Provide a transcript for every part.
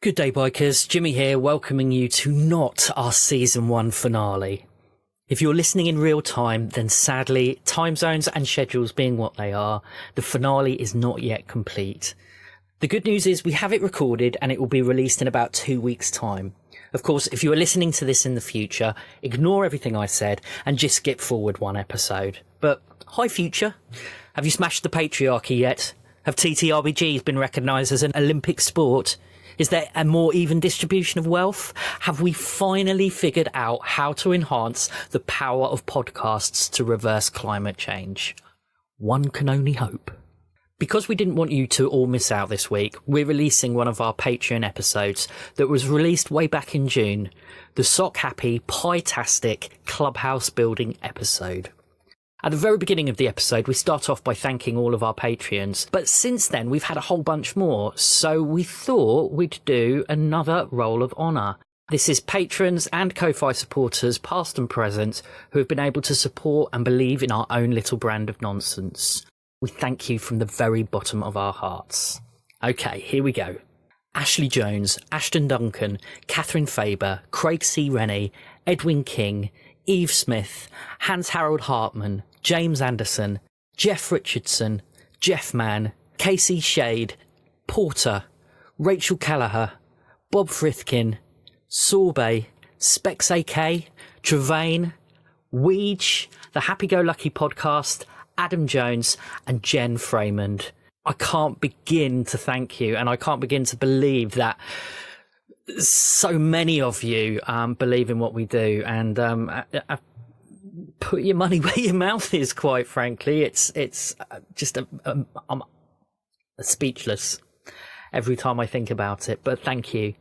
Good day, bikers. Jimmy here, welcoming you to not our season 1 finale. If you're listening in real time, then sadly, time zones and schedules being what they are, the finale is not yet complete. The good news is we have it recorded and it will be released in about 2 weeks' time. Of course, if you are listening to this in the future, ignore everything I said and just skip forward one episode. But hi, future. Have you smashed the patriarchy yet? Have TTRPGs been recognised as an Olympic sport? Is there a more even distribution of wealth? Have we finally figured out how to enhance the power of podcasts to reverse climate change? One can only hope. Because we didn't want you to all miss out this week, we're releasing one of our Patreon episodes that was released way back in June, the Sock Happy Pie-tastic Clubhouse Building episode. At the very beginning of the episode, we start off by thanking all of our Patreons, but since then we've had a whole bunch more, so we thought we'd do another Roll of Honour. This is patrons and Ko-Fi supporters, past and present, who have been able to support and believe in our own little brand of nonsense. We thank you from the very bottom of our hearts. Okay, here we go. Ashley Jones, Ashton Duncan, Catherine Faber, Craig C. Rennie, Edwin King, Eve Smith, Hans Harold Hartman, James Anderson, Jeff Richardson, Jeff Mann, Casey Shade, Porter, Rachel Callagher, Bob Frithkin, Sorbet, Specs AK, Travaine, Weege, The Happy-Go-Lucky Podcast, Adam Jones and Jen Freymond. I can't begin to thank you, and I can't begin to believe that so many of you believe in what we do, and put your money where your mouth is, quite frankly. It's just I'm speechless every time I think about it, but thank you.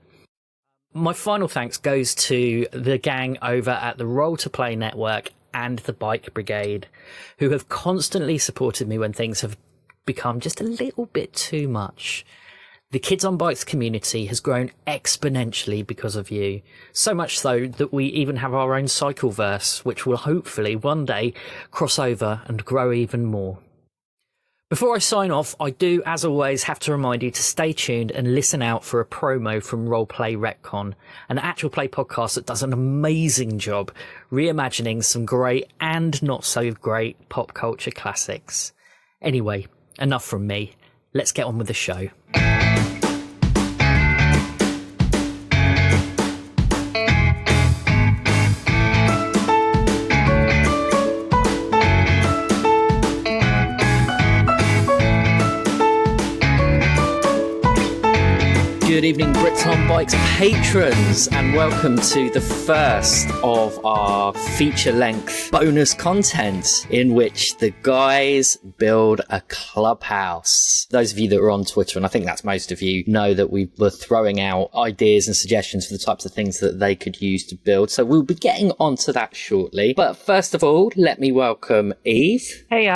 My final thanks goes to the gang over at the Roll to Play Network and the Bike Brigade, who have constantly supported me when things have become just a little bit too much. The Kids on Bikes community has grown exponentially because of you, so much so that we even have our own Cycleverse, which will hopefully one day cross over and grow even more. Before I sign off, I do, as always, have to remind you to stay tuned and listen out for a promo from Roleplay Retcon, an actual play podcast that does an amazing job reimagining some great and not so great pop culture classics. Anyway, enough from me. Let's get on with the show. Good evening, Brits on Bikes patrons, and welcome to the first of our feature-length bonus content in which the guys build a clubhouse. Those of you that are on Twitter, and I think that's most of you, know that we were throwing out ideas and suggestions for the types of things that they could use to build, so we'll be getting onto that shortly. But first of all, let me welcome Eve. Hey,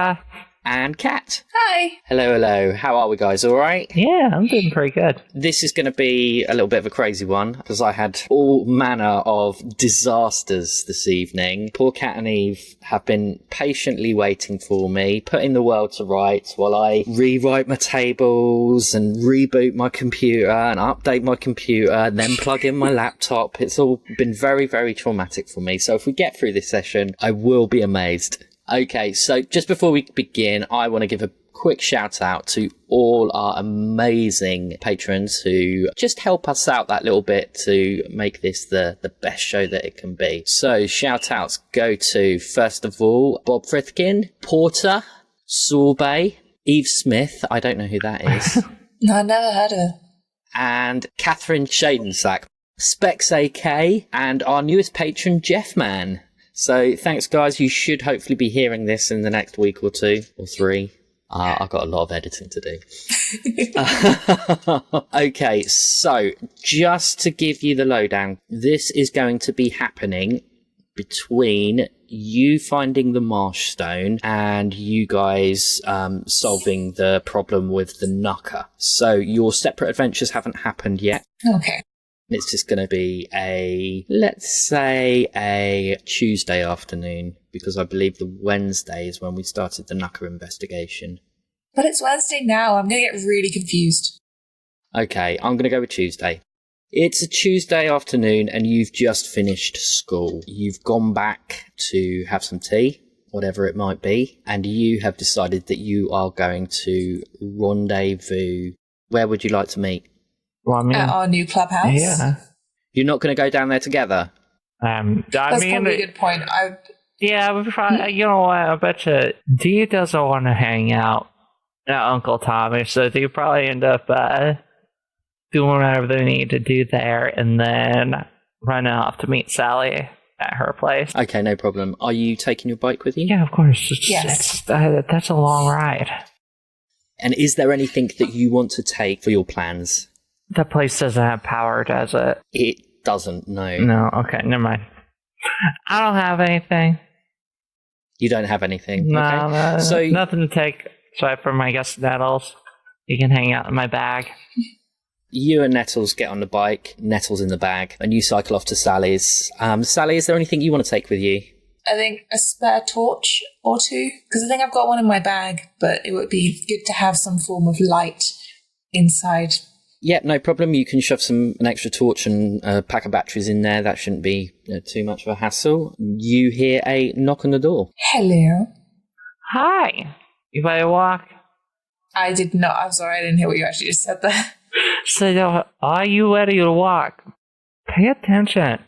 and Kat. Hi. Hello. How are we, guys? All right? Yeah, I'm doing pretty good. This is going to be a little bit of a crazy one because I had all manner of disasters this evening. Poor Kat and Eve have been patiently waiting for me, putting the world to rights while I rewrite my tables and reboot my computer and update my computer and then plug in my laptop. It's all been very, very traumatic for me. So if we get through this session, I will be amazed. Okay, so just before we begin, I want to give a quick shout out to all our amazing patrons who just help us out that little bit to make this the best show that it can be. So shout outs go to, first of all, Bob Frithkin, Porter, Sorbet, Eve Smith, I don't know who that is. No, I never heard of her. And Catherine Shadensack, Specs AK, and our newest patron, Jeff Mann. So thanks, guys. You should hopefully be hearing this in the next week or 2 or 3. I've got a lot of editing to do. Okay, so just to give you the lowdown, this is going to be happening between you finding the Marsh Stone and you guys solving the problem with the Knucker. So your separate adventures haven't happened yet. Okay. It's just going to be let's say a Tuesday afternoon, because I believe the Wednesday is when we started the Knucker investigation. But it's Wednesday now. I'm going to get really confused. Okay, I'm going to go with Tuesday. It's a Tuesday afternoon and you've just finished school. You've gone back to have some tea, whatever it might be, and you have decided that you are going to rendezvous. Where would you like to meet? Well, at our new clubhouse. Yeah. You're not going to go down there together? That's probably a good point. Yeah, we probably, you know what, I bet you Dee doesn't want to hang out at Uncle Tommy, so they probably end up doing whatever they need to do there and then run off to meet Sally at her place. Okay, no problem. Are you taking your bike with you? Yeah, of course. Yes. That's a long ride. And is there anything that you want to take for your plans? The place doesn't have power, does it? It doesn't, no. No, okay, never mind. I don't have anything. You don't have anything? No, okay. no, So nothing to take aside from, I guess, Nettles. You can hang out in my bag. you and Nettles get on the bike, Nettles in the bag, and you cycle off to Sally's. Sally, is there anything you want to take with you? I think a spare torch or two, because I think I've got one in my bag, but it would be good to have some form of light inside. Yeah, no problem. You can shove an extra torch and a pack of batteries in there. That shouldn't be too much of a hassle. You hear a knock on the door. Hello. Hi. You ready to walk? I did not. I'm sorry, I didn't hear what you actually just said there. So, are you ready to walk? Pay attention.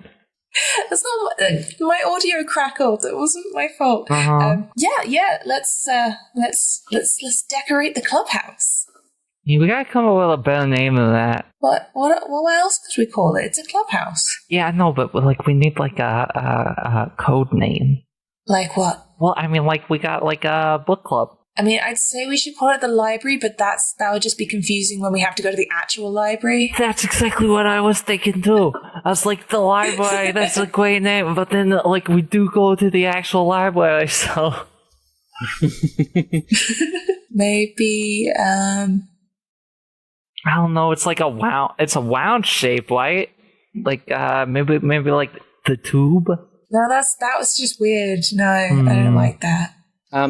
That's not my audio crackled. It wasn't my fault. Yeah. Let's decorate the clubhouse. Yeah, we gotta come up with a better name than that. What else could we call it? It's a clubhouse. Yeah, I know, but like we need like a code name. Like what? Well, I mean, like we got like a book club. I mean, I'd say we should call it the library, but that would just be confusing when we have to go to the actual library. That's exactly what I was thinking too. I was like, the library, that's a great name, but then like we do go to the actual library, so maybe I don't know. It's like a wound. It's a wound shape, right? Like maybe like the tube. No, that was just weird. No, I don't like that.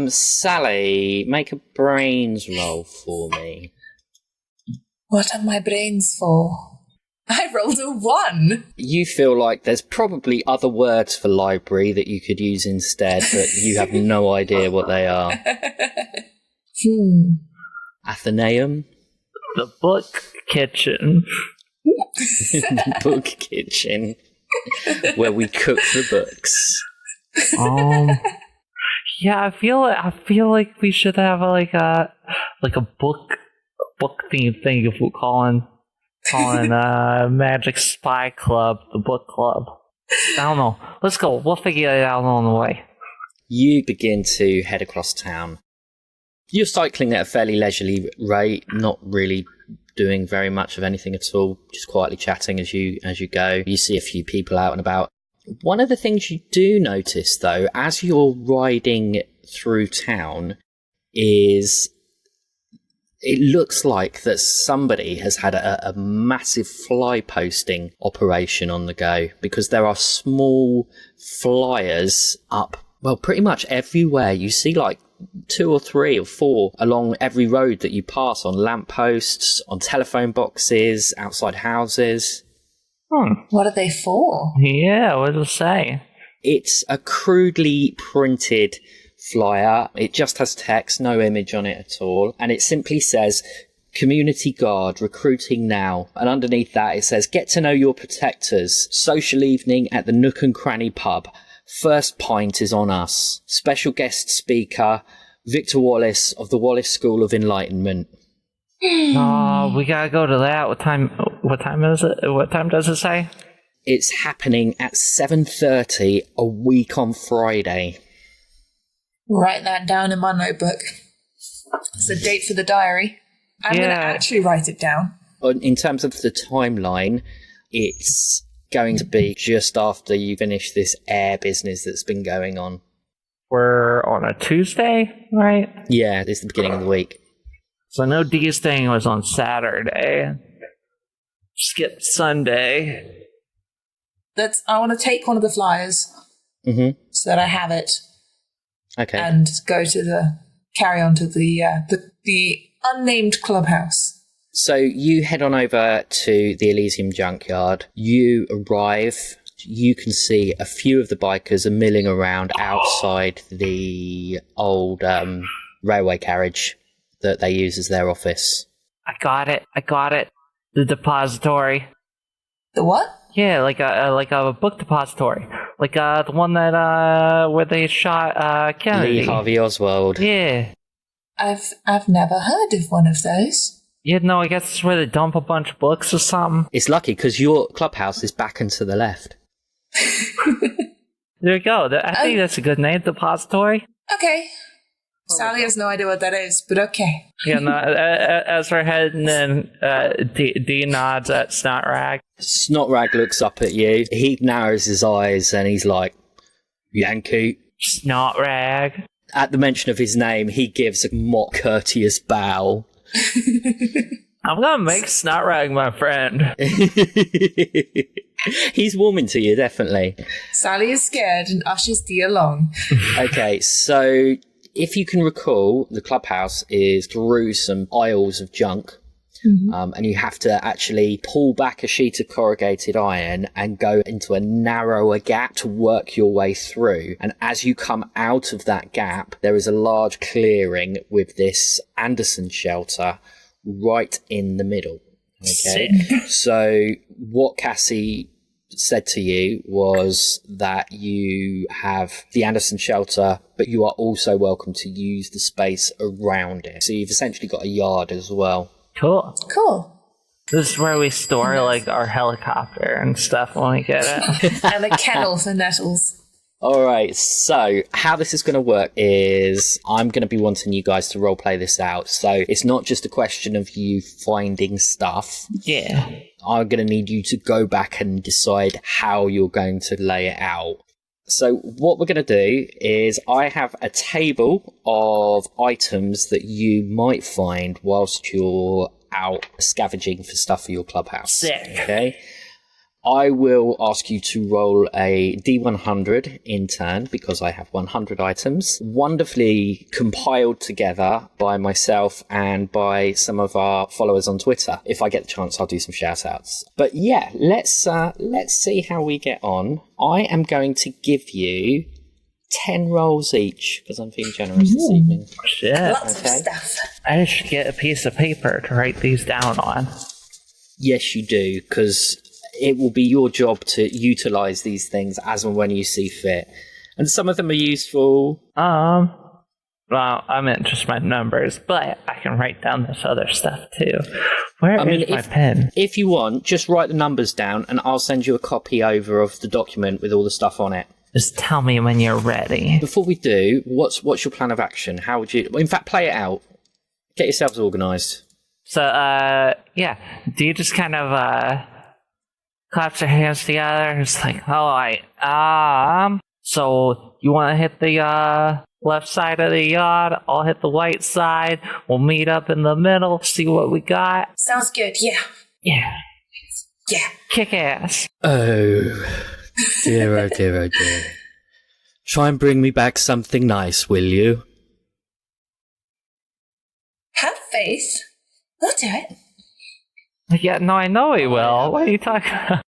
Sally, make a brains roll for me. What are my brains for? I rolled a 1. You feel like there's probably other words for library that you could use instead, but you have no idea what they are. Athenaeum? The book kitchen. The book kitchen, where we cook the books. Yeah, I feel like we should have like a book themed thing if we're calling Magic Spy Club the book club. I don't know. Let's go. We'll figure it out on the way. You begin to head across town. You're cycling at a fairly leisurely rate, not really doing very much of anything at all, just quietly chatting as you go. You see a few people out and about. One of the things you do notice, though, as you're riding through town, is it looks like that somebody has had a massive fly posting operation on the go, because there are small flyers up, well, pretty much everywhere. You see like 2 or 3 or 4 along every road that you pass, on lampposts, on telephone boxes, outside houses. What are they for? Yeah, what does it say? It's a crudely printed flyer. It just has text, no image on it at all. And it simply says, Community Guard, recruiting now. And underneath that it says, get to know your protectors. Social evening at the Nook and Cranny pub. First pint is on us. Special guest speaker, Victor Wallace of the Wallace School of Enlightenment. Oh, we gotta go to that. What time is it? What time does it say? It's happening at 7:30 a week on Friday. Write that down in my notebook. It's a date for the diary. I'm going to actually write it down. In terms of the timeline, it's going to be just after you finish this air business that's been going on. We're on a Tuesday, right? Yeah, this is the beginning of the week. So I know Dee's thing was on Saturday. Skip Sunday. I want to take one of the flyers so that I have it. Okay. And carry on to the unnamed clubhouse. So you head on over to the Elysium junkyard. You arrive. You can see a few of the bikers are milling around outside the old railway carriage that they use as their office. I got it. The depository. The what? Yeah, like a book depository. Like the one that where they shot Kennedy. Lee Harvey Oswald. Yeah. I've never heard of one of those. Yeah, no, I guess it's where they dump a bunch of books or something. It's lucky because your clubhouse is back and to the left. There you go. I think that's a good name, depository. Okay. Sally has no idea what that is, but okay. Yeah, no, as we're heading in, Dee nods at Snotrag. Snotrag looks up at you. He narrows his eyes and he's like, Yankee. Snotrag. At the mention of his name, he gives a mock courteous bow. I'm gonna make Snotrag my friend. He's warming to you, definitely. Sally is scared and ushers Dee along. Okay, so if you can recall, the clubhouse is through some aisles of junk. Mm-hmm. And you have to actually pull back a sheet of corrugated iron and go into a narrower gap to work your way through. And as you come out of that gap, there is a large clearing with this Anderson shelter right in the middle. Okay. So what Cassie said to you was that you have the Anderson shelter, but you are also welcome to use the space around it. So you've essentially got a yard as well. Cool. This is where we store like our helicopter and stuff when we get it. And a kennel for nettles. All right, so how this is going to work is I'm going to be wanting you guys to roleplay this out. So it's not just a question of you finding stuff. Yeah. I'm going to need you to go back and decide how you're going to lay it out. So what we're going to do is I have a table of items that you might find whilst you're out scavenging for stuff for your clubhouse. Sick. Okay. I will ask you to roll a D100 in turn because I have 100 items, wonderfully compiled together by myself and by some of our followers on Twitter. If I get the chance, I'll do some shout outs. But yeah, let's see how we get on. I am going to give you 10 rolls each because I'm feeling generous this evening. Shit. Lots of stuff. I should get a piece of paper to write these down on. Yes, you do, because it will be your job to utilize these things as and when you see fit. And some of them are useful. Well, I meant just my numbers, but I can write down this other stuff too. Where is my pen? If you want, just write the numbers down and I'll send you a copy over of the document with all the stuff on it. Just tell me when you're ready. Before we do, what's your plan of action? How would you... In fact, play it out. Get yourselves organised. So, yeah. Do you just kind of, claps her hands together? It's like, alright, so you want to hit the, left side of the yard? I'll hit the right side. We'll meet up in the middle, see what we got. Sounds good, yeah. Yeah. Yeah. Kick ass. Oh, dear, oh dear, oh dear. Try and bring me back something nice, will you? Have faith. We'll do it. Yeah, no, I know he will. What are you talking about?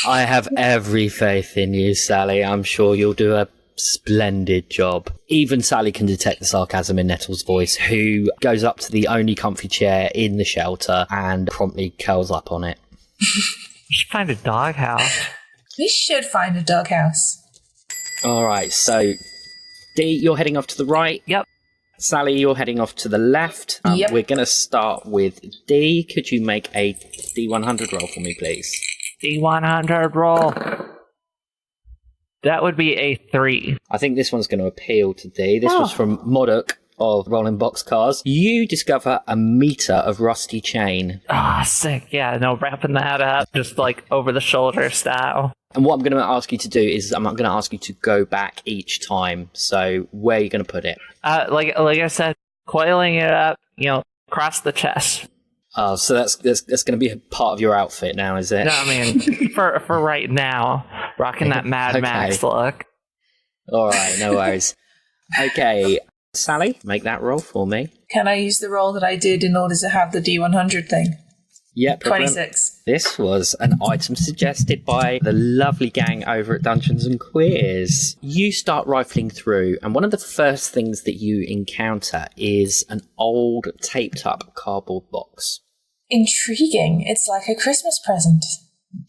I have every faith in you, Sally. I'm sure you'll do a splendid job. Even Sally can detect the sarcasm in Nettle's voice, who goes up to the only comfy chair in the shelter and promptly curls up on it. We should find a doghouse. We should find a doghouse. All right, so Dee, you're heading off to the right. Yep. Sally, you're heading off to the left. Yep. We're going to start with Dee. Could you make a D100 roll for me, please? D100 roll. That would be a 3. I think this one's going to appeal to Dee. This was from Modok of Rolling Boxcars. You discover a meter of rusty chain. Ah, sick. Yeah, no, wrapping that up, just like over the shoulder style. And what I'm going to ask you to do is I'm going to ask you to go back each time. So where are you going to put it? Like I said, coiling it up, across the chest. Oh, so that's going to be a part of your outfit now, is it? No, I mean, for right now, rocking that Mad Max look. All right, no worries. Okay, Sally, make that roll for me. Can I use the roll that I did in order to have the D100 thing? Yep. 26. This was an item suggested by the lovely gang over at Dungeons and Queers. You start rifling through, and one of the first things that you encounter is an old taped up cardboard box. Intriguing. It's like a Christmas present.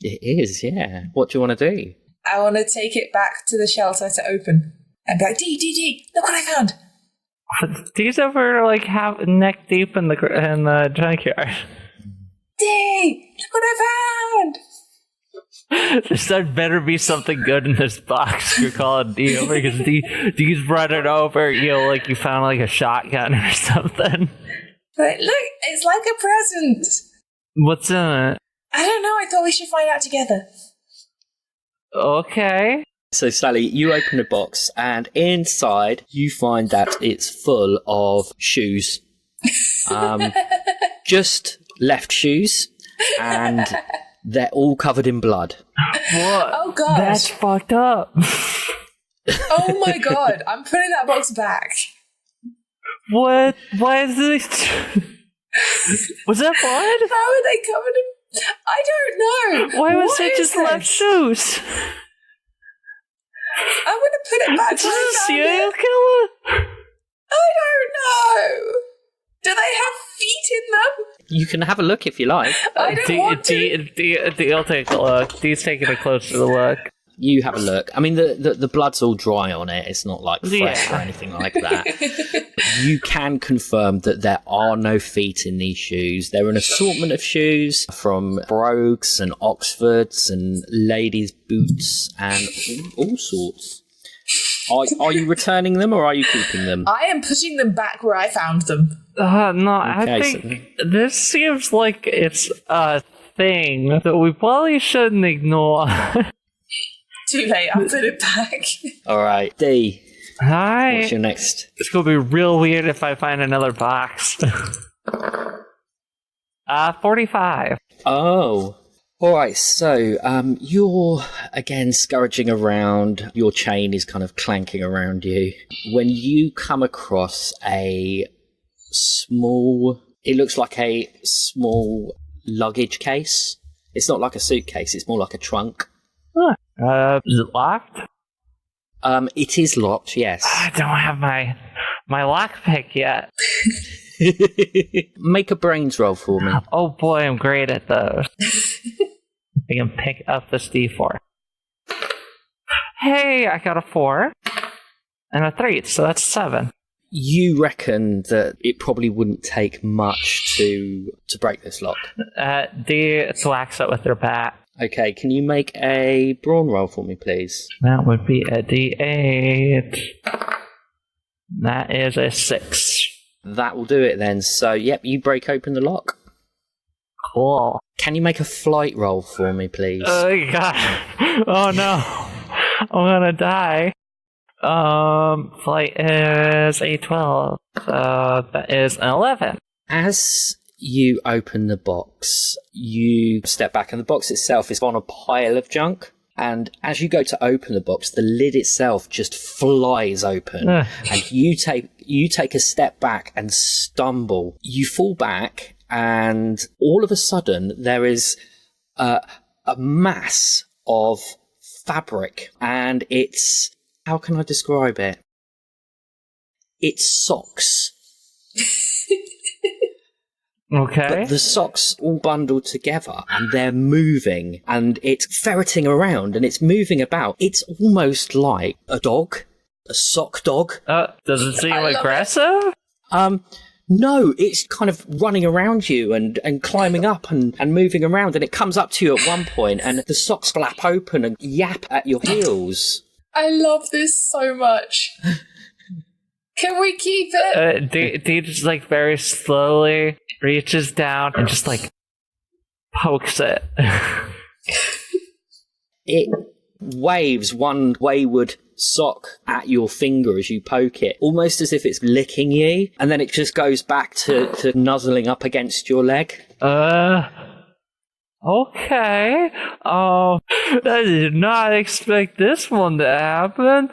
It is, yeah. What do you want to do? I want to take it back to the shelter to open. And be like, Dee, look what I found. Dee's over like half neck deep in the junkyard. Dee, look what I found. There better be something good in this box. You're calling Dee over because Dee's running over. You know, like you found like a shotgun or something. But look, it's like a present. What's in it? I don't know. I thought we should find out together. Okay. So, Sally, you open the box, and inside you find that it's full of shoes. Just left shoes, and they're all covered in blood. What? Oh, gosh. That's fucked up. Oh, my God. I'm putting that box back. What? Why is this? Was that blood? How are they covered in... I don't know. Why was What it is just this? left shoes? I want to put it back. Is where this a I found serial it. killer? I don't know. Do they have feet in them? You can have a look if you like. I don't want to. I'll take a look. Dee's taking a closer look. You have a look. I mean, the blood's all dry on it. It's not like fresh Yeah. or anything like that. You can confirm that there are no feet in these shoes. They're an assortment of shoes from brogues and Oxfords and ladies' boots and all sorts. Are you returning them or are you keeping them? I am putting them back where I found them. No, I Okay, think this seems like it's a thing that we probably shouldn't ignore. Too late. I'll put it back. All right, Dee, Hi. what's your next? It's gonna be real weird if I find another box. 45. Oh. All right, so you're again scurrying around. Your chain is kind of clanking around you. When you come across a small, it looks like a small luggage case. It's not like a suitcase, it's more like a trunk. Is it locked? It is locked, yes. I don't have my lockpick yet. Make a brains roll for me. Oh boy, I'm great at those. I can pick up this D4. Hey, I got a 4 and a 3, so that's 7. You reckon that it probably wouldn't take much to break this lock. D thwacks it with their bat. Okay, can you make a brawn roll for me, please? That would be a D8. That is a 6. That will do it then. So, yep, you break open the lock. Cool. Can you make a flight roll for me, please? Oh god. Oh no. I'm gonna die. Flight is a 12. So that is an 11. As you open the box, you step back, and the box itself is on a pile of junk. And as you go to open the box, the lid itself just flies open, and you take a step back and stumble. You fall back, and all of a sudden there is a mass of fabric, and it's, how can I describe it? It's socks. Okay. But the socks all bundled together, and they're moving, and it's ferreting around, and it's moving about. It's almost like a dog, a sock dog. Does it seem aggressive? No, it's kind of running around you and climbing up and moving around, and it comes up to you at one point, and the socks flap open and yap at your heels. I love this so much. Can we keep it? Dee just like very slowly reaches down and just like pokes it. It waves one wayward sock at your finger as you poke it, almost as if it's licking you, and then it just goes back to nuzzling up against your leg. Okay. I did not expect this one to happen.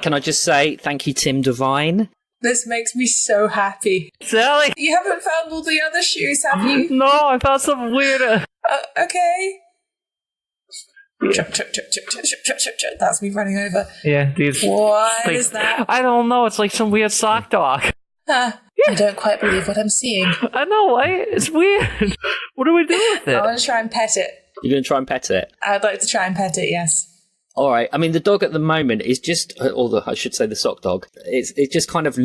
Can I just say thank you, Tim Devine? This makes me so happy. Sally! You haven't found all the other shoes, have you? No, I found something weirder. Okay. Yeah. Chop, chop, chop, chop, chop, chop, chop, chop, chop. That's me running over. Yeah, these. What is that? I don't know. It's like some weird sock dog. I don't quite believe what I'm seeing. I know, right? It's weird. What do we do with it? I want to try and pet it. You're going to try and pet it? I'd like to try and pet it, yes. All right. I mean, the dog at the moment is just, I should say the sock dog. It just kind of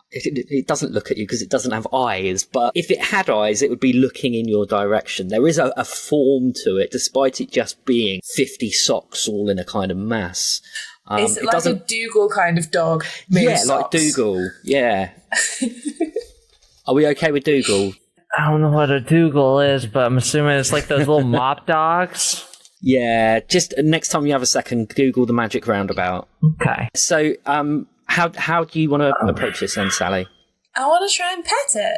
it doesn't look at you because it doesn't have eyes, but if it had eyes, it would be looking in your direction. There is a form to it, despite it just being 50 socks all in a kind of mass. Is it like a Dougal kind of dog? Yeah, like Dougal. Yeah. Are we okay with Dougal? I don't know what a Dougal is, but I'm assuming it's like those little mop dogs. Yeah, just next time you have a second, Google the magic roundabout. Okay. So, how do you want to approach this then, Sally? I want to try and pet it.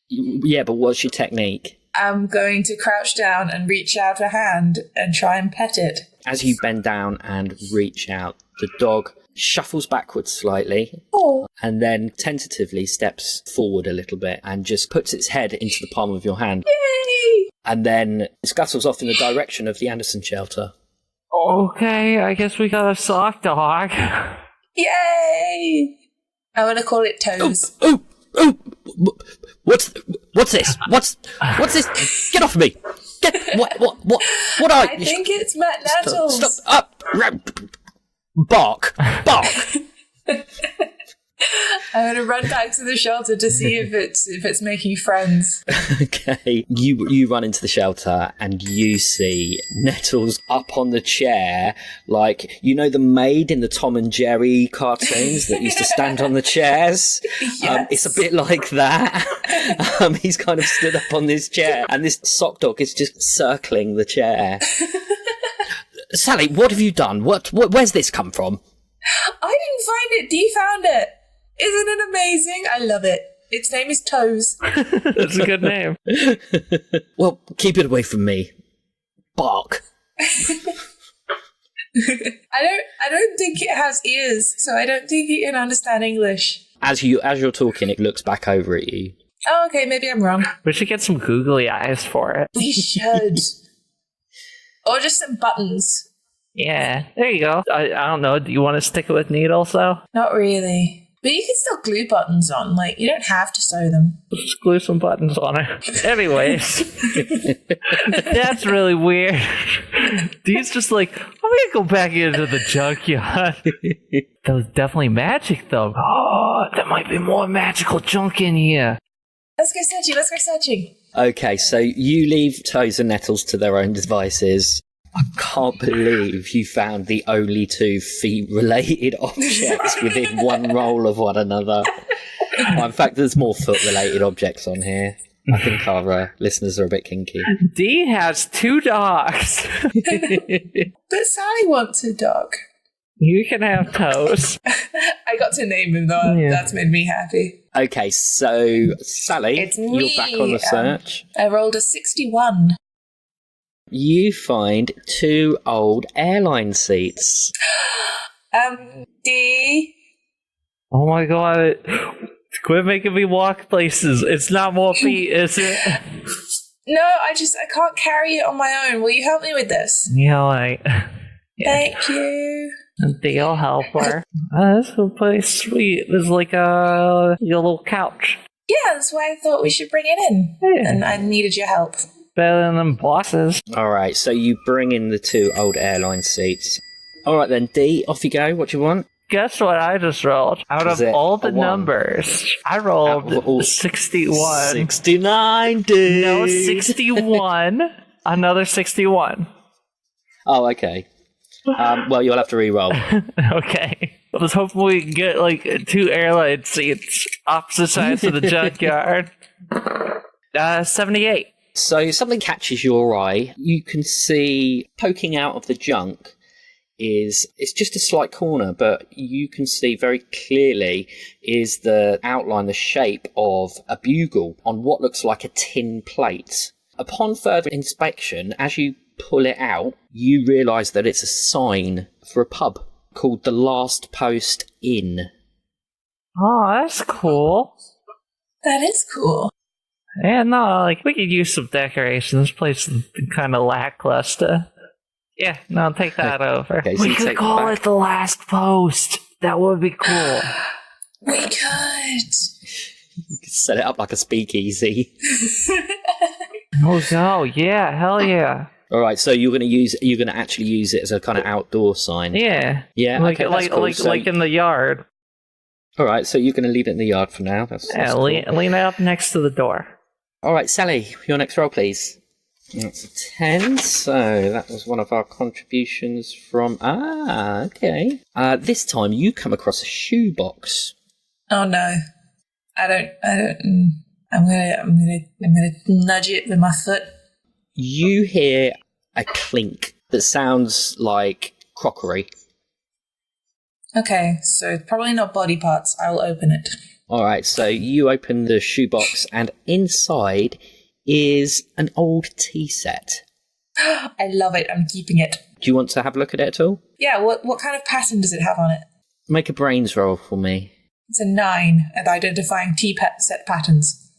Yeah, but what's your technique? I'm going to crouch down and reach out a hand and try and pet it. As you bend down and reach out, the dog shuffles backwards slightly and then tentatively steps forward a little bit and just puts its head into the palm of your hand. Yay! And then scuttles off in the direction of the Anderson shelter. Okay, I guess we got a sock dog. Yay! I want to call it Toes. Oh! What's this? What's this? Get off me! What are you? I think it's Matt Nettles. Stop! Bark! I'm going to run back to the shelter to see if it's making friends. Okay. You run into the shelter and you see Nettles up on the chair, like, you know the maid in the Tom and Jerry cartoons that used to stand on the chairs? Yes. It's a bit like that. He's kind of stood up on this chair and this sock dog is just circling the chair. Sally, what have you done? Where's this come from? I didn't find it. Dee found it. Isn't it amazing? I love it. Its name is Toes. That's a good name. Well, keep it away from me. Bark. I don't think it has ears, so I don't think it can understand English. As you're talking, it looks back over at you. Oh, okay, maybe I'm wrong. We should get some googly eyes for it. We should. Or just some buttons. Yeah, there you go. I don't know. Do you want to stick it with needles, though? Not really. But you can still glue buttons on. Like, you don't have to sew them. Just glue some buttons on it. Anyways. That's really weird. Dee's just like, I'm going to go back into the junkyard. That was definitely magic, though. Oh, there might be more magical junk in here. Let's go searching. Okay, so you leave Toes and Nettles to their own devices. I can't believe you found the only two feet-related objects within one roll of one another. Well, in fact, there's more foot-related objects on here. I think our listeners are a bit kinky. Dee has 2 dogs. But Sally wants a dog. You can have Toes. I got to name him, though. Yeah. That's made me happy. Okay, so Sally, it's me. You're back on the search. I rolled a 61. You find 2 old airline seats. Dee? Oh my god. Quit making me walk places. It's not more feet, is it? No, I can't carry it on my own. Will you help me with this? Yeah, like... Yeah. Thank you. Dee'll help her. This is pretty sweet. There's like a little couch. Yeah, that's why I thought we should bring it in. Yeah. And I needed your help. Better than them bosses. Alright, so you bring in the 2 old airline seats. Alright then, Dee, off you go. What do you want? Guess what I just rolled? Out of all the numbers, I rolled 61. 69, Dee! No, 61. Another 61. Oh, okay. Well, you'll have to re-roll. Okay. I was hoping we could get like 2 airline seats opposite sides of the junkyard. 78. So something catches your eye. You can see poking out of the junk it's just a slight corner, but you can see very clearly is the outline, the shape of a bugle on what looks like a tin plate. Upon further inspection, as you pull it out, you realise that it's a sign for a pub called the Last Post Inn. Oh, that's cool. That is cool. Yeah, no, like, we could use some decoration. This place is kind of lackluster. Yeah, no, take that over. Okay, so We you could take call back- it the last post. That would be cool. We could. You could set it up like a speakeasy. Oh, no, yeah, hell yeah. All right, so you're going to actually use it as a kind of outdoor sign. Yeah. Yeah, Like, okay, that's cool. So- like in the yard. All right, so you're going to leave it in the yard for now. That's cool. Lean up next to the door. All right, Sally, your next roll, please. That's a 10, so that was one of our contributions from... okay. This time you come across a shoebox. Oh no. I don't. I'm gonna nudge it with my foot. You hear a clink that sounds like crockery. Okay, so probably not body parts. I'll open it. All right, so you open the shoebox, and inside is an old tea set. I love it. I'm keeping it. Do you want to have a look at it at all? Yeah, what kind of pattern does it have on it? Make a brains roll for me. It's a 9 at identifying set patterns.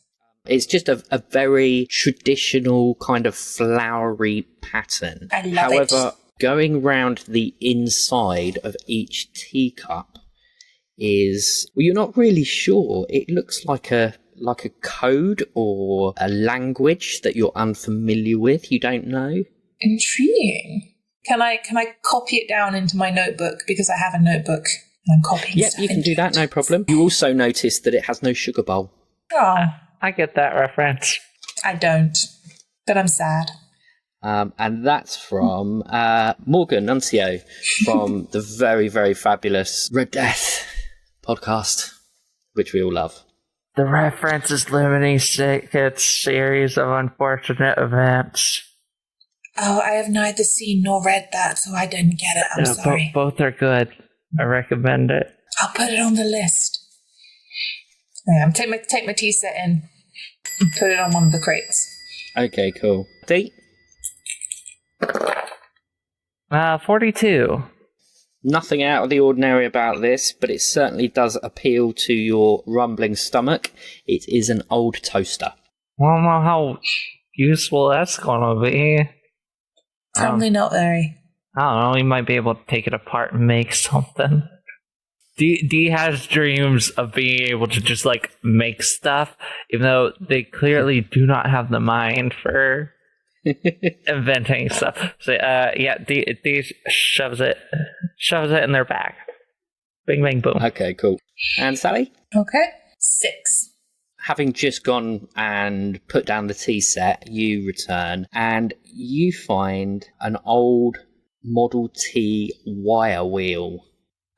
It's just a very traditional kind of flowery pattern. I love it. However, going round the inside of each teacup is, well, you're not really sure. It looks like a code or a language that you're unfamiliar with. You don't know. Intriguing. Can I copy it down into my notebook, because I have a notebook and I'm copying Yep, stuff you can into do that, it. no problem. You also notice that it has no sugar bowl. Oh, I get that reference. I don't. But I'm sad. And that's from Morgan Nuncio from the very, very fabulous Red Death podcast, which we all love. The reference is Lemony Snicket's series of unfortunate events. Oh, I have neither seen nor read that, so I didn't get it. I'm sorry. Both are good. I recommend it. I'll put it on the list. Yeah, take my tea set in and put it on one of the crates. Okay, cool. Dee? 42. Nothing out of the ordinary about this, but it certainly does appeal to your rumbling stomach. It is an old toaster. I don't know how useful that's gonna be. Probably not very. I don't know, we might be able to take it apart and make something. Dee has dreams of being able to just, like, make stuff, even though they clearly do not have the mind for inventing stuff. So, yeah, Dee shoves it in their bag. Bing, bang, boom. Okay, cool. And Sally? Okay. 6. Having just gone and put down the tea set, you return and you find an old Model T wire wheel.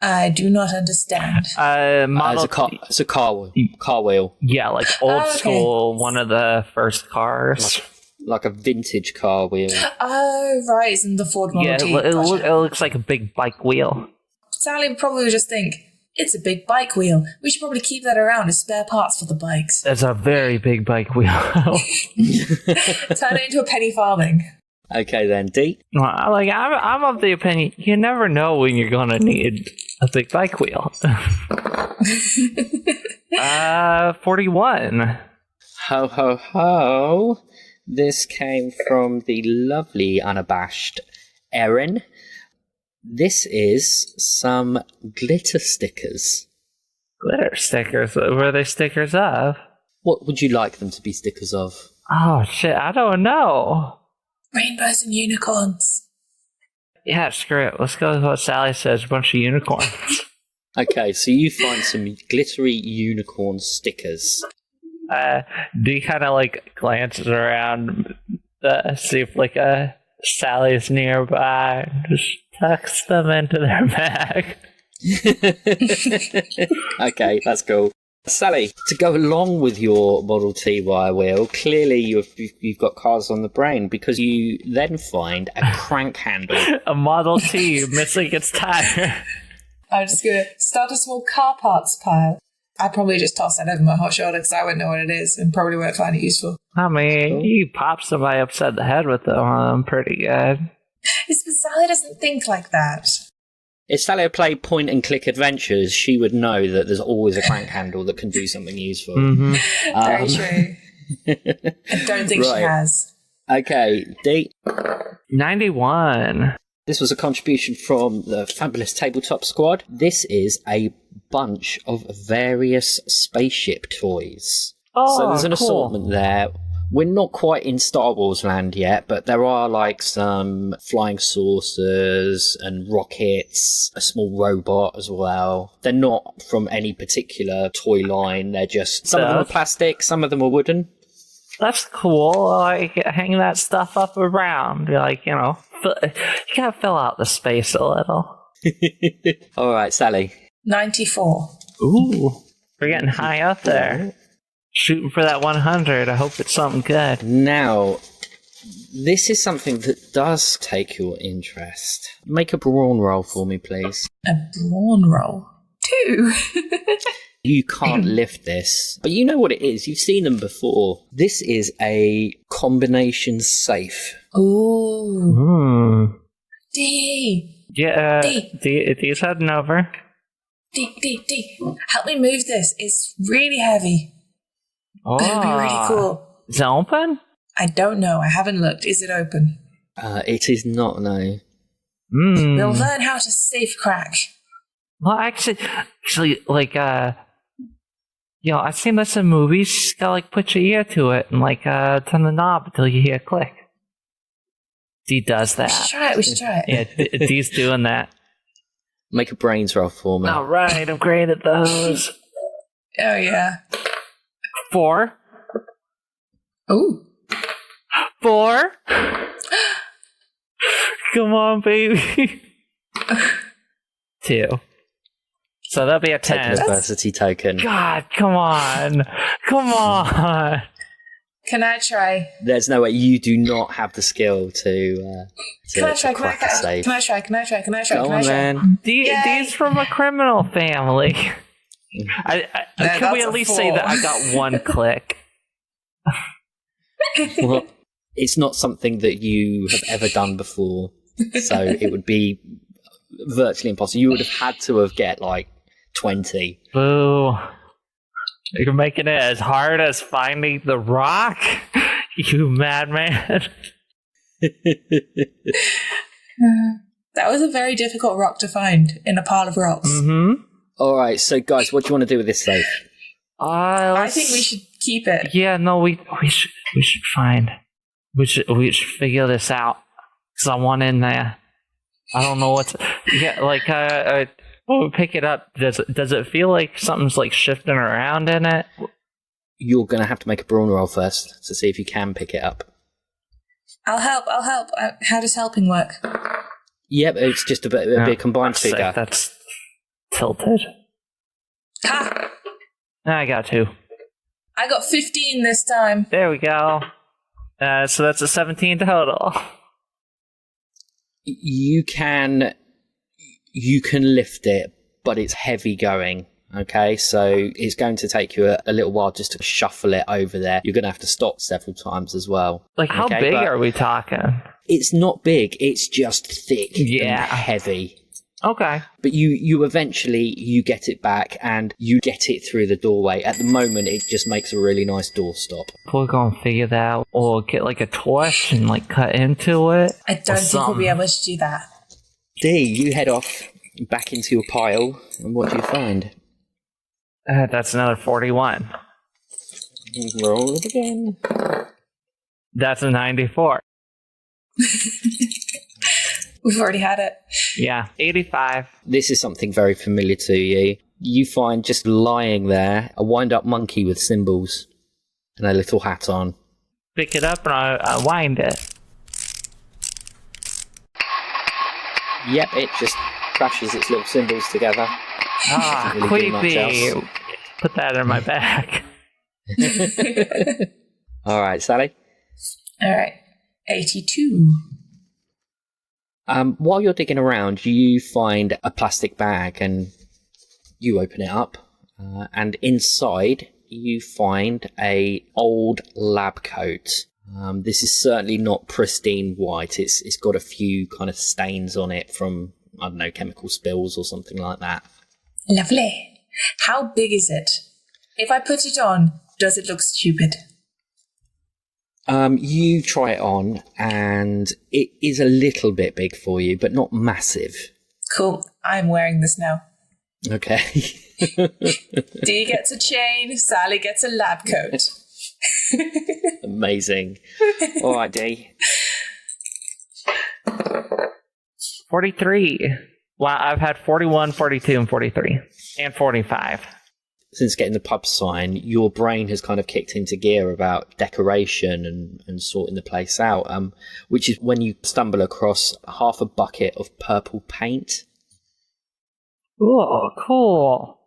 I do not understand. It's a car wheel. Yeah, like old Okay. school, one of the first cars. Like a vintage car wheel. Oh, right, it's in the Ford Model Yeah, T. it Gotcha. looks like a big bike wheel. Sally would probably just think, it's a big bike wheel. We should probably keep that around as spare parts for the bikes. It's a very big bike wheel. Turn it into a penny farthing. Okay then, Dee. Like, I'm of the opinion you never know when you're gonna need a big bike wheel. 41. Ho ho ho. This came from the lovely unabashed Erin. This is some glitter stickers. Glitter stickers. What are they stickers of? What would you like them to be stickers of? Oh shit, I don't know. Rainbows and unicorns. Yeah, screw it. Let's go with what Sally says. A bunch of unicorns. Okay, so you find some glittery unicorn stickers. Dee kind of like glances around, see if like Sally's nearby, and just tucks them into their bag. Okay, that's cool. Sally, to go along with your Model T wire wheel, clearly you've got cars on the brain, because you then find a crank handle. A Model T missing its tire. I'm just going to start a small car parts pile. I'd probably just toss that over my hot shoulder because I wouldn't know what it is and probably won't find it useful. I mean, you pop somebody upside the head with them. I'm pretty good. It's because Sally doesn't think like that. If Sally had played point and click adventures, she would know that there's always a crank handle that can do something useful. Very true. I don't think she has. Okay, Dee. 91. This was a contribution from the Fabulous Tabletop Squad. This is a bunch of various spaceship toys. Oh, so there's an cool. assortment there. We're not quite in Star Wars land yet, but there are like some flying saucers and rockets, a small robot as well. They're not from any particular toy line. They're just, some of them are plastic, some of them are wooden. That's cool. Like, hang that stuff up around. Like, you gotta fill out the space a little. All right, Sally. 94. Ooh, we're getting high up there. Shooting for that 100. I hope it's something good. Now, this is something that does take your interest. Make a brawn roll for me, please. A brawn roll. 2. You can't lift this, but you know what it is. You've seen them before. This is a combination safe. Ooh. D. Yeah, D. D's heading over. D. Help me move this. It's really heavy. Oh, It'll be really cool. Is it open? I don't know. I haven't looked. Is it open? It is not, no. We'll learn how to safe crack. Well, actually, like, I've seen this in movies. You just gotta, like, put your ear to it and, like, turn the knob until you hear a click. D does that. We should try it. Yeah, D's doing that. Make a brains roll for me. All right, I'm great at those. Oh, yeah. 4. Ooh. 4. Come on, baby. 2. So that'll be a 10. Take an adversity token. God, come on. Come on. Can I try? There's no way. You do not have the skill to Can I try? crack a safe. Can I try? Go on, man. D's from a criminal family. Can we at least say that I got 1 click? Well, it's not something that you have ever done before, so it would be virtually impossible. You would have had to have get like 20. Boo. You're making it as hard as finding the rock, you madman. That was a very difficult rock to find in a pile of rocks. Mm-hmm. All right, so guys, what do you want to do with this safe? I think we should keep it. Yeah, no, we should find. We should figure this out. Cause I want in there. I don't know what. When we pick it up, does it feel like something's like shifting around in it? You're going to have to make a brawn roll first to see if you can pick it up. I'll help. How does helping work? Yep, it's just a bit combined figure. That's tilted. Ha! I got 2. I got 15 this time. There we go. So that's a 17 total. You can lift it, but it's heavy going. Okay, so it's going to take you a little while just to shuffle it over there. You're going to have to stop several times as well. Like, how big are we talking? It's not big. It's just thick and heavy. Okay. But you eventually, you get it back and you get it through the doorway. At the moment, it just makes a really nice doorstop. We're going to figure that out. Or get, like, a torch and, like, cut into it. I don't think we'll be able to do that. D, you head off back into your pile, and what do you find? That's another 41. Roll it again. That's a 94. We've already had it. Yeah, 85. This is something very familiar to you. You find just lying there a wind-up monkey with cymbals and a little hat on. Pick it up and I wind it. Yep, it just crashes its little cymbals together. Ah, really creepy. Put that in my bag. All right, Sally. All right, 82. While you're digging around, you find a plastic bag and you open it up. And inside, you find a old lab coat. This is certainly not pristine white. It's got a few kind of stains on it from I don't know, chemical spills or something like that. Lovely. How big is it? If I put it on, does it look stupid? You try it on, and it is a little bit big for you, but not massive. Cool. I'm wearing this now. Okay. Dee gets a chain, Sally gets a lab coat. Amazing. All right, Dee. 43. Well, I've had 41, 42, and 43. And 45. Since getting the pub sign, your brain has kind of kicked into gear about decoration and sorting the place out, which is when you stumble across half a bucket of purple paint. Oh, cool.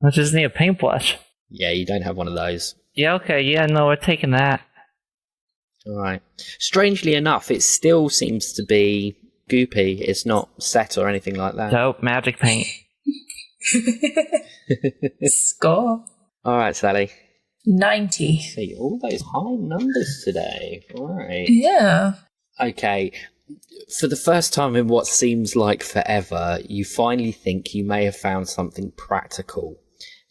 I just need a paintbrush. Yeah, you don't have one of those. Yeah, okay, yeah, no, we're taking that. All right. Strangely enough, it still seems to be goopy. It's not set or anything like that. Dope, magic paint. Score. All right, Sally. 90. See, all those high numbers today. All right. Yeah. Okay. For the first time in what seems like forever, you finally think you may have found something practical.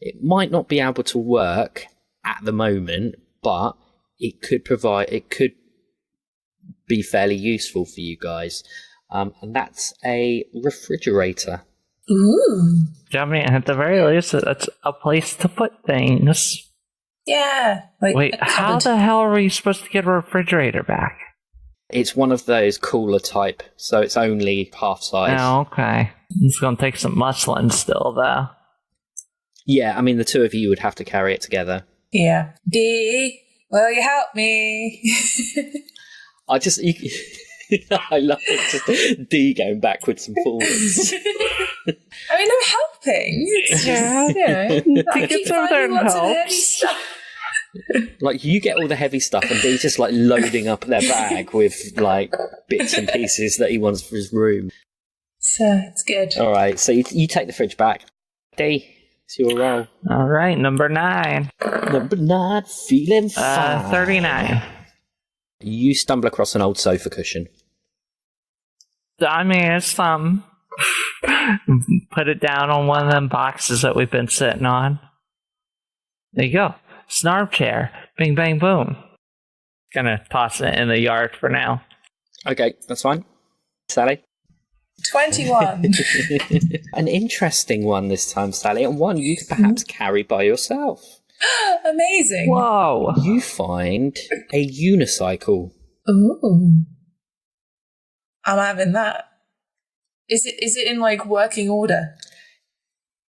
It might not be able to work at the moment, but it could be fairly useful for you guys. And that's a refrigerator. Ooh. I mean, at the very least, it's a place to put things. Yeah. Like Wait, how the hell are we supposed to get a refrigerator back? It's one of those cooler type, so it's only half size. Oh, okay. It's going to take some muscling still, though. Yeah, I mean, the two of you would have to carry it together. Yeah. Dee, will you help me? I love it. Just Dee going backwards and forwards. I mean, I'm helping. It's just, I keep finding lots of heavy stuff. Like, you get all the heavy stuff, and Dee's just, like, loading up their bag with, like, bits and pieces that he wants for his room. So, it's good. All right, so you take the fridge back. Dee, it's your roll. All right, number 9. Number 9, feeling fine. 39. You stumble across an old sofa cushion. I mean, it's something. Put it down on one of them boxes that we've been sitting on. There you go. Snarf chair. Bing, bang, boom. Gonna toss it in the yard for now. Okay, that's fine. Sally? 21. An interesting one this time, Sally, and one you could perhaps carry by yourself. Amazing. Whoa. You find a unicycle. Ooh. I'm having that. Is it in, like, working order?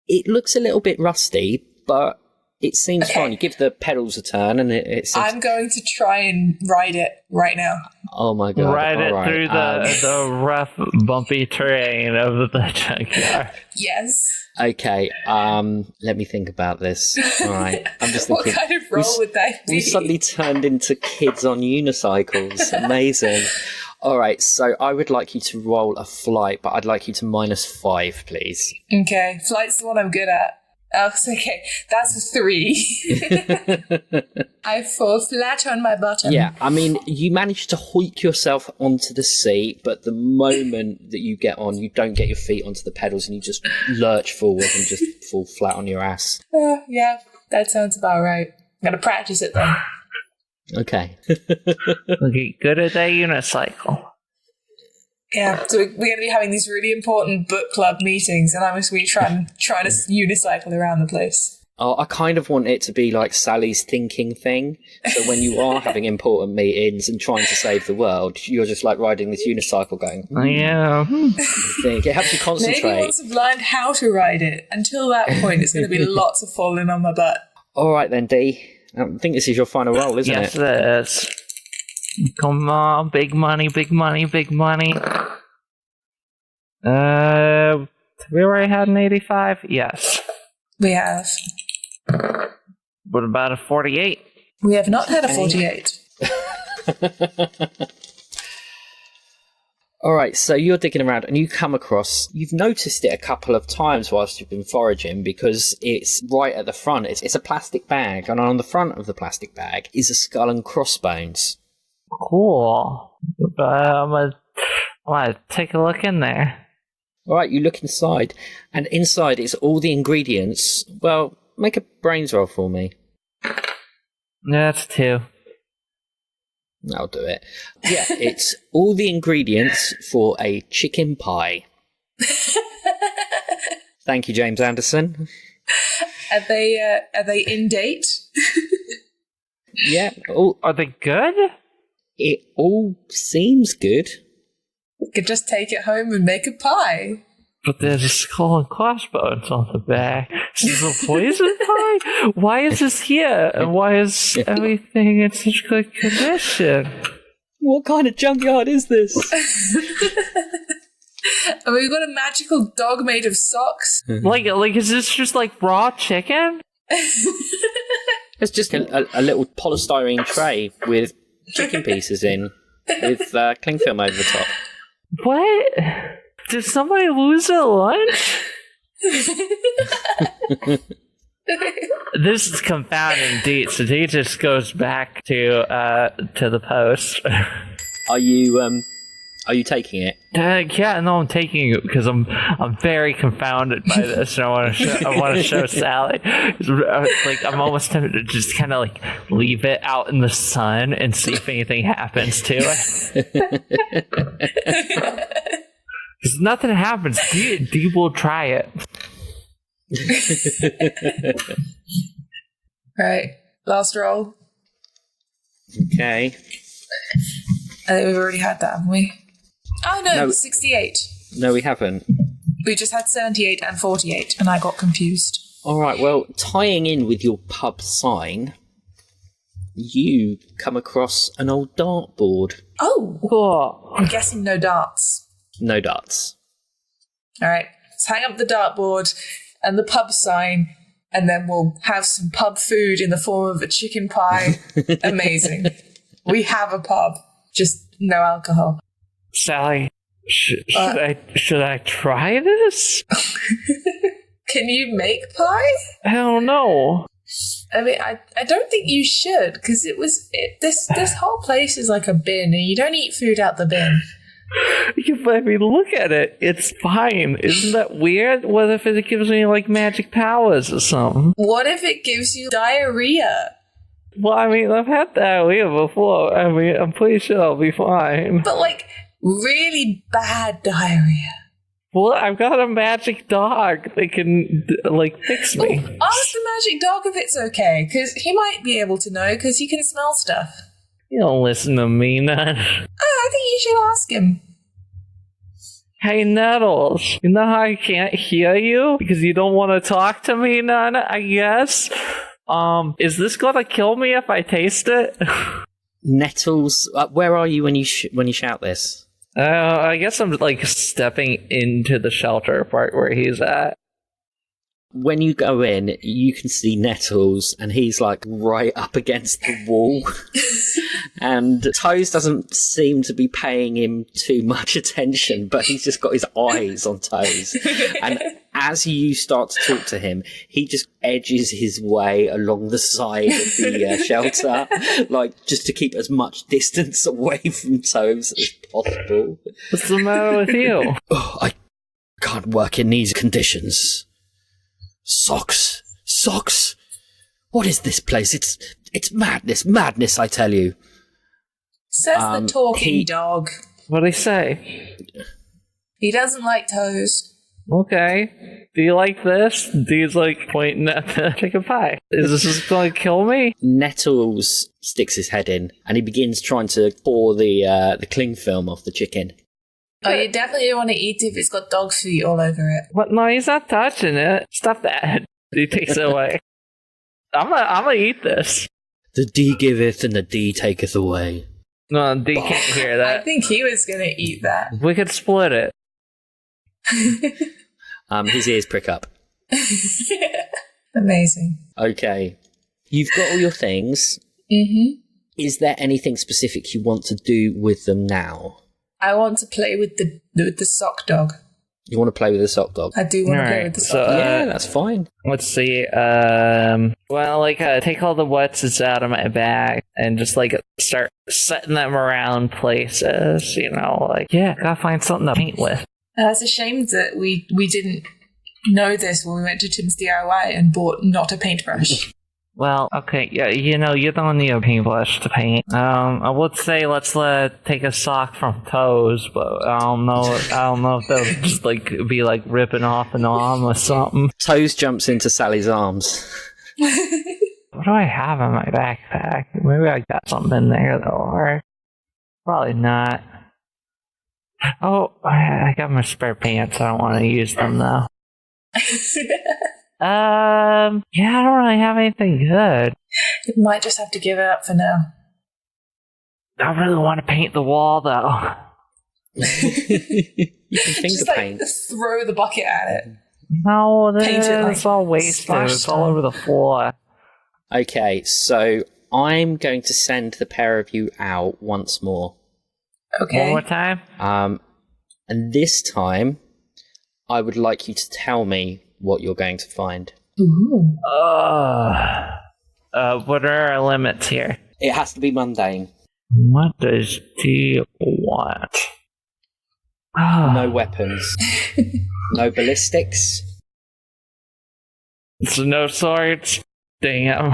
It looks a little bit rusty, but it seems fine. You give the pedals a turn, and it seems... I'm going to try and ride it right now. Oh my god! Ride it right. through the rough, bumpy terrain of the junkyard. Yes. Okay. Let me think about this. All right. I'm just thinking. What kind of role would that be? We suddenly turned into kids on unicycles. Amazing. All right. So I would like you to roll a flight, but I'd like you to -5, please. Okay. Flight's the one I'm good at. Oh, okay. That's a 3. I fall flat on my bottom. Yeah, I mean, you manage to hoik yourself onto the seat, but the moment that you get on, you don't get your feet onto the pedals and you just lurch forward and just fall flat on your ass. Yeah, that sounds about right. I'm going to practice it then. Okay. Okay, good at that unicycle. Yeah, so we're going to be having these really important book club meetings, and I'm just going to be trying to unicycle around the place. Oh, I kind of want it to be like Sally's thinking thing. So when you are having important meetings and trying to save the world, you're just like riding this unicycle going, Yeah. Think. It helps you concentrate. Maybe once I've learned how to ride it. Until that point, it's going to be lots of falling on my butt. All right then, Dee. I think this is your final roll, isn't Yes, it? it is. Come on, big money, big money, big money. We already had an 85? Yes. We have. What about a 48? We have not had a 48. All right, so you're digging around and you come across, you've noticed it a couple of times whilst you've been foraging because it's right at the front. It's a plastic bag, and on the front of the plastic bag is a skull and crossbones. Cool. I'm gonna take a look in there. All right, you look inside, and inside is all the ingredients. Well, make a brains roll for me. That's 2. I'll do it. Yeah, it's all the ingredients for a chicken pie. Thank you, James Anderson. Are they in date? Yeah. Are they good? It all seems good. We could just take it home and make a pie. But there's a skull and crossbones on the back. Is this a poison pie? Why is this here? And why is everything in such good condition? What kind of junkyard is this? And we've got a magical dog made of socks. Like, is this just like raw chicken? It's just a little polystyrene tray with chicken pieces in, with cling film over the top. What? Did somebody lose their lunch? This is confounding Dee, so Dee just goes back to the post. Are you taking it? Yeah, no, I'm taking it because I'm very confounded by this, and I want to show Sally. Like, I'm almost tempted to just kind of like leave it out in the sun and see if anything happens to it. Because nothing happens. Dee will try it. Right, last roll. Okay. I think we've already had that, haven't we? Oh no, 68. No, we haven't. We just had 78 and 48, and I got confused. All right, well, tying in with your pub sign, you come across an old dartboard. Oh, Cool. I'm guessing no darts. No darts. All right, let's hang up the dartboard and the pub sign, and then we'll have some pub food in the form of a chicken pie. Amazing. We have a pub, just no alcohol. Sally, should I try this? Can you make pie? I don't know. I mean, I don't think you should, because this whole place is like a bin, and you don't eat food out the bin. I mean, look at it. It's fine. Isn't that weird? What if it gives me, like, magic powers or something? What if it gives you diarrhea? Well, I mean, I've had diarrhea before. I mean, I'm pretty sure I'll be fine. But, like, really bad diarrhea. Well, I've got a magic dog that can, like, fix me. Ooh, ask the magic dog if it's okay, because he might be able to know, because he can smell stuff. You don't listen to me, none. Oh, I think you should ask him. Hey, Nettles, you know how I can't hear you? Because you don't want to talk to me, none, I guess? Is this gonna kill me if I taste it? Nettles, where are you when you shout this? I guess I'm, like, stepping into the shelter part where he's at. When you go in, you can see Nettles, and he's like right up against the wall. And Toes doesn't seem to be paying him too much attention, but he's just got his eyes on Toes. And as you start to talk to him, he just edges his way along the side of the shelter, like just to keep as much distance away from Toes as possible. What's the matter with you? Oh, I can't work in these conditions. Socks! What is this place? It's madness, I tell you. Says the talking dog. What'd he say? He doesn't like Toes. Okay. Do you like this? Dee's like pointing at the chicken pie. Is this just going to kill me? Nettles sticks his head in, and he begins trying to pour the cling film off the chicken. Oh, you definitely don't want to eat it if it's got dog feet all over it. What? No, he's not touching it. Stop that. He takes it away. I'm gonna eat this. The D giveth and the D taketh away. No, D can't hear that. I think he was going to eat that. We could split it. His ears prick up. Amazing. Okay. You've got all your things. Mm-hmm. Is there anything specific you want to do with them now? I want to play with the sock dog. You want to play with the sock dog? I do want to play with the sock dog. Yeah, that's fine. Let's see. Well, like, take all the wetsuits out of my bag and just, like, start setting them around places, you know, like, yeah, gotta find something to paint with. It's a shame that we didn't know this when we went to Tim's DIY and bought not a paintbrush. Well, okay, yeah, you don't need a paintbrush to paint. I would say let's take a sock from Toes, but I don't know if they'll just be ripping off an arm or something. Toes jumps into Sally's arms. What do I have in my backpack? Maybe I got something in there though, or probably not. Oh, I got my spare pants. I don't want to use them though. Yeah, I don't really have anything good. You might just have to give it up for now. I really want to paint the wall though. You can finger Just paint. throw the bucket at it. No, Paint it it's all wasted. It's all over the floor. Okay, so I'm going to send the pair of you out once more. Okay. One more time? And this time, I would like you to tell me what you're going to find. Ooh. What are our limits here? It has to be mundane. What does Dee want? No weapons. No ballistics. So no swords? Damn.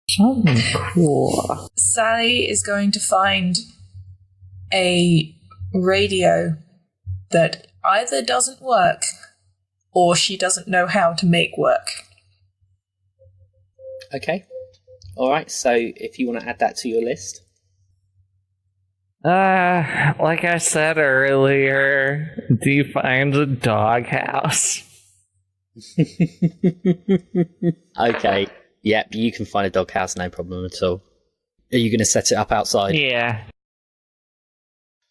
Something cool. Sally is going to find a radio that either doesn't work or she doesn't know how to make work. Okay. Alright, so if you want to add that to your list. Like I said earlier, Dee finds a doghouse. Okay. Yep, you can find a doghouse, no problem at all. Are you going to set it up outside? Yeah.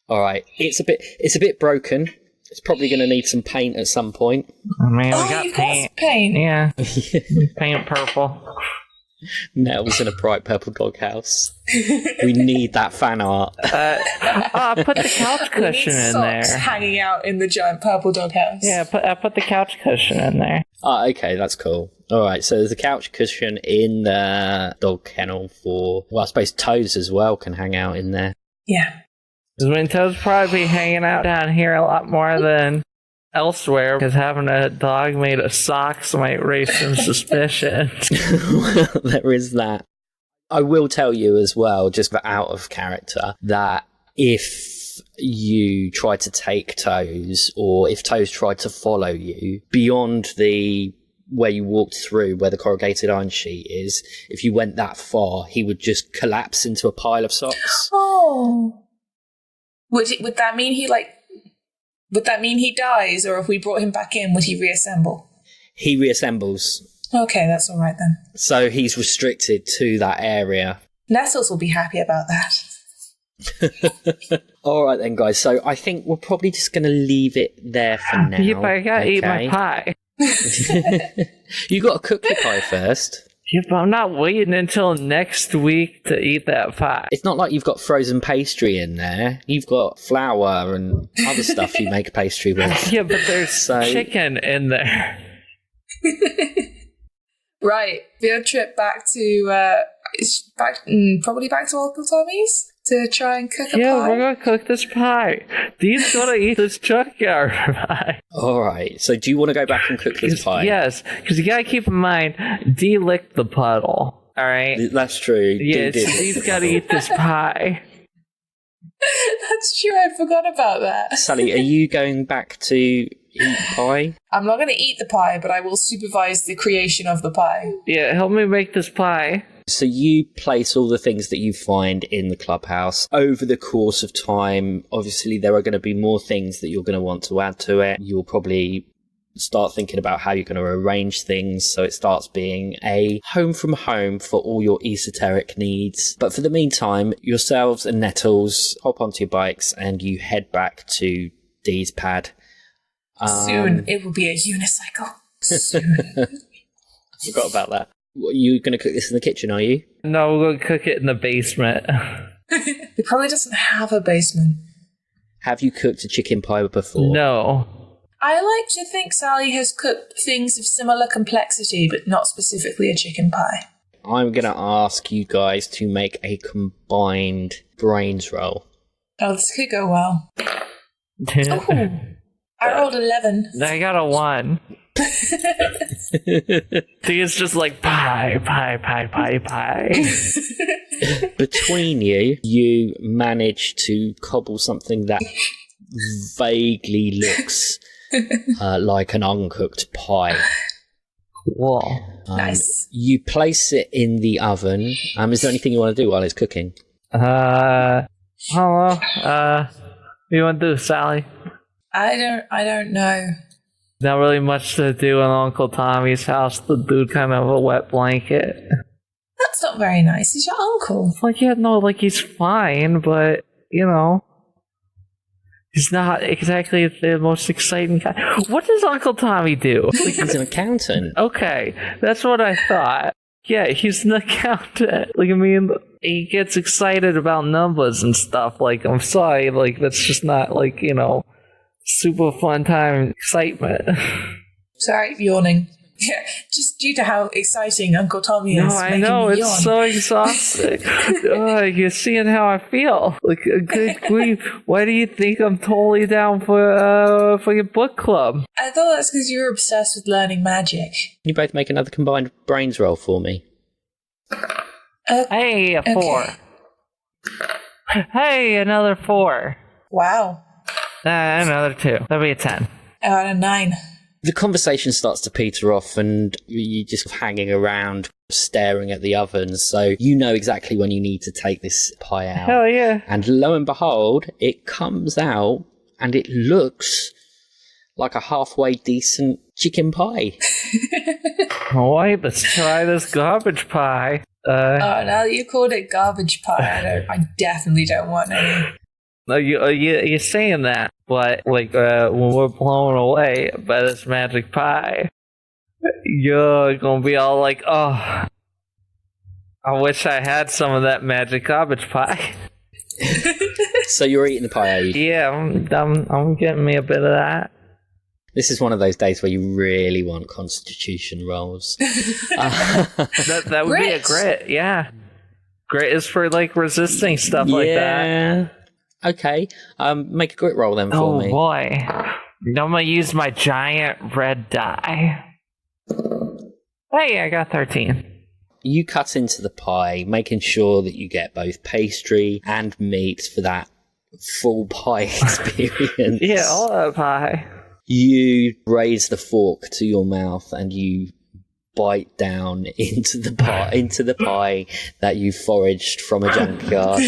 Alright. It's a bit broken. It's probably going to need some paint at some point. I mean, we got you've paint. got paint. Yeah. Paint purple. Nell's in a bright purple doghouse. We need that fan art. I put the couch We need cushion in socks there. hanging out in the giant purple doghouse. Yeah, I put the couch cushion in there. Okay, that's cool. Alright, so there's a couch cushion in the dog kennel I suppose Toes as well can hang out in there. Yeah. Because I mean, Toad's probably be hanging out down here a lot more than elsewhere, because having a dog made of socks might raise some suspicion. Well, there is that. I will tell you as well, just for out of character, that if you try to take Toes, or if Toes tried to follow you beyond where you walked through, where the corrugated iron sheet is, if you went that far, he would just collapse into a pile of socks. Oh. Would that mean he dies, or if we brought him back in, would he reassemble? He reassembles. Okay, that's all right then. So he's restricted to that area. Nestles will be happy about that. All right then, guys. So I think we're probably just going to leave it there for now. Yeah, but I gotta eat my okay? pie. You got to cook your pie first. Yeah, but I'm not waiting until next week to eat that pie. It's not like you've got frozen pastry in there. You've got flour and other stuff you make pastry with. Yeah, but there's chicken in there. Right, field trip back to probably back to Uncle Tommy's to try and cook a Yeah, pie. we're gonna cook this pie. Dee's gonna eat this junkyard pie. All right. So do you want to go back and cook this pie? Yes, because you gotta keep in mind, Dee licked the puddle. All right. That's true. Yeah, so Dee's gotta eat this pie. That's true, I forgot about that. Sally, are you going back to eat pie? I'm not going to eat the pie, but I will supervise the creation of the pie. Yeah, help me make this pie. So you place all the things that you find in the clubhouse. Over the course of time, obviously there are going to be more things that you're going to want to add to it. You'll probably start thinking about how you're going to arrange things, so it starts being a home from home for all your esoteric needs. But for the meantime, yourselves and Nettles hop onto your bikes and you head back to Dee's pad. Soon it will be a unicycle. Soon. Forgot about that. What, are you going to cook this in the kitchen, are you? No, we're gonna cook it in the basement. He probably doesn't have a basement. Have you cooked a chicken pie before? No. I like to think Sally has cooked things of similar complexity, but not specifically a chicken pie. I'm going to ask you guys to make a combined brains roll. Oh, this could go well. Oh, I rolled 11. I got a 1. Dee's just like, pie. Between you, you manage to cobble something that vaguely looks like an uncooked pie. Whoa. Nice. You place it in the oven. Is there anything you want to do while it's cooking? Hello. What do you want to do, Sally? I don't know. Not really much to do in Uncle Tommy's house. The dude kind of a wet blanket. That's not very nice. He's your uncle. Like, yeah, no, like, he's fine, but, you know, he's not exactly the most exciting guy. What does Uncle Tommy do? He's an accountant. Okay, that's what I thought. Yeah, he's an accountant. Like, I mean, he gets excited about numbers and stuff. Like, I'm sorry, like, that's just not, like, you know, super fun time excitement. Sorry, yawning. Yeah, just due to how exciting Uncle Tommy is. No, I know, it's yawn. so exhausting. You're seeing how I feel. Like, a good grief. Why do you think I'm totally down for your book club? I thought that's because you were obsessed with learning magic. You both make another combined brains roll for me. Hey, a 4. Okay. Hey, another 4. Wow. Another 2. That'll be a 10. Out of 9. The conversation starts to peter off and you're just hanging around staring at the oven, so you know exactly when you need to take this pie out. Hell yeah. And lo and behold, it comes out and it looks like a halfway decent chicken pie. Alright, let's try this garbage pie. Oh, now that you called it garbage pie, I definitely don't want any. No, you're saying that, but like when we're blown away by this magic pie, you're gonna be all like, "Oh, I wish I had some of that magic garbage pie." So you're eating the pie, are you? Yeah, I'm getting me a bit of that. This is one of those days where you really want constitution rolls. That would be a grit, yeah. Grit is for like resisting stuff like that. Yeah. Okay. Make a grit roll then for me. Oh boy. I'm gonna use my giant red die. Hey, I got 13. You cut into the pie, making sure that you get both pastry and meat for that full pie experience. Yeah, all that pie. You raise the fork to your mouth and you bite down into the pie that you foraged from a junkyard.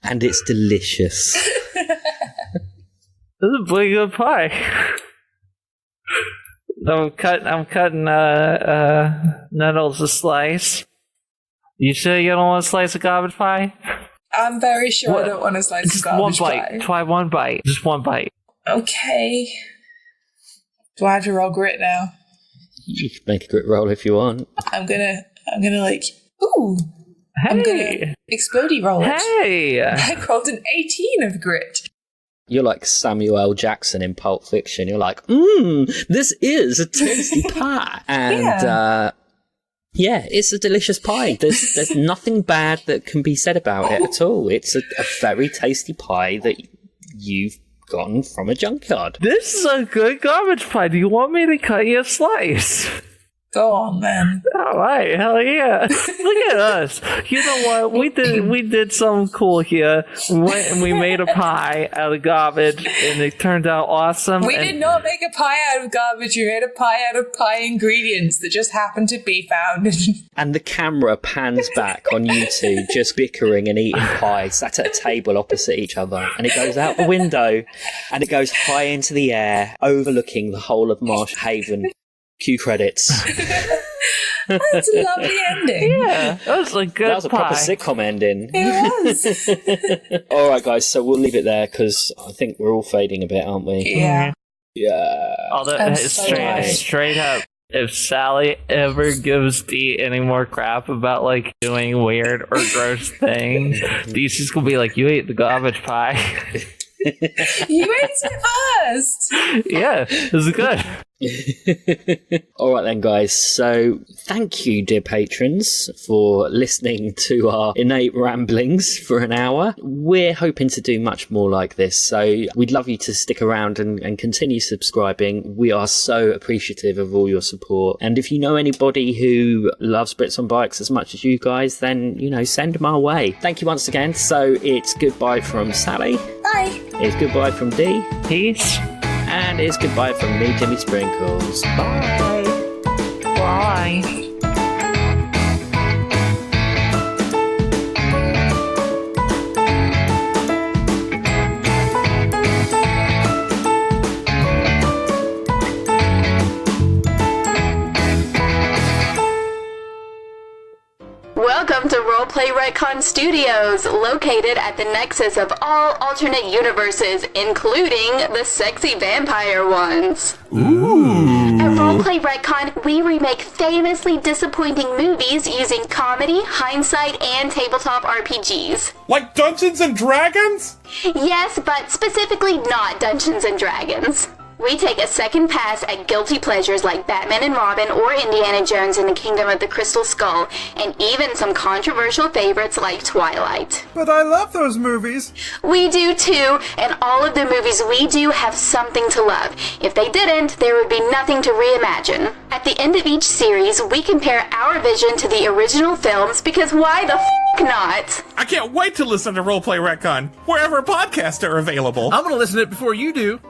And it's delicious. This is a pretty good pie. I'm cutting Nettles a slice. You sure you don't want a slice of garbage pie? I'm very sure I don't want a slice of garbage one bite. pie. Try one bite. Just one bite. Okay. Do I have to roll grit now? You can make a grit roll if you want. I'm gonna like, ooh. Hey. I'm gonna explodey roll it. Hey. I rolled an 18 of grit. You're like Samuel L. Jackson in Pulp Fiction. You're like, this is a tasty pie. And, yeah, it's a delicious pie. There's nothing bad that can be said about it at all. It's a very tasty pie that you've gotten from a junkyard. This is a good garbage pie. Do you want me to cut you a slice? Go on, man. All right, hell yeah! Look at us. You know what? We did something cool here. We went and we made a pie out of garbage, and it turned out awesome. We did not make a pie out of garbage. We made a pie out of pie ingredients that just happened to be found. And the camera pans back on you two, just bickering and eating pie, sat at a table opposite each other, and it goes out the window, and it goes high into the air, overlooking the whole of Marsh Haven. Cue credits. That's a lovely ending. Yeah, that was a good That was a proper sitcom ending. It was. All right, guys, so we'll leave it there because I think we're all fading a bit, aren't we? Yeah. Yeah. Although, I'm so tired. straight up, if Sally ever gives Dee any more crap about like doing weird or gross things, Dee's just gonna be like, "You ate the garbage pie." You ate it first! Yeah, this is good. All right then, guys. So thank you, dear patrons, for listening to our innate ramblings for an hour. We're hoping to do much more like this, so we'd love you to stick around and continue subscribing. We are so appreciative of all your support. And if you know anybody who loves Brits on Bikes as much as you guys, then, send them our way. Thank you once again. So it's goodbye from Sally. Bye! It's goodbye from Dee. Peace. And it's goodbye from me, Jimmy Sprinkles. Bye. Bye. Welcome to Roleplay Retcon Studios, located at the nexus of all alternate universes, including the sexy vampire ones. Ooh. At Roleplay Retcon, we remake famously disappointing movies using comedy, hindsight, and tabletop RPGs. Like Dungeons and Dragons? Yes, but specifically not Dungeons and Dragons. We take a second pass at guilty pleasures like Batman and Robin or Indiana Jones in the Kingdom of the Crystal Skull, and even some controversial favorites like Twilight. But I love those movies. We do too, and all of the movies we do have something to love. If they didn't, there would be nothing to reimagine. At the end of each series, we compare our vision to the original films, because why the not? I can't wait to listen to Roleplay Retcon, wherever podcasts are available. I'm gonna listen to it before you do.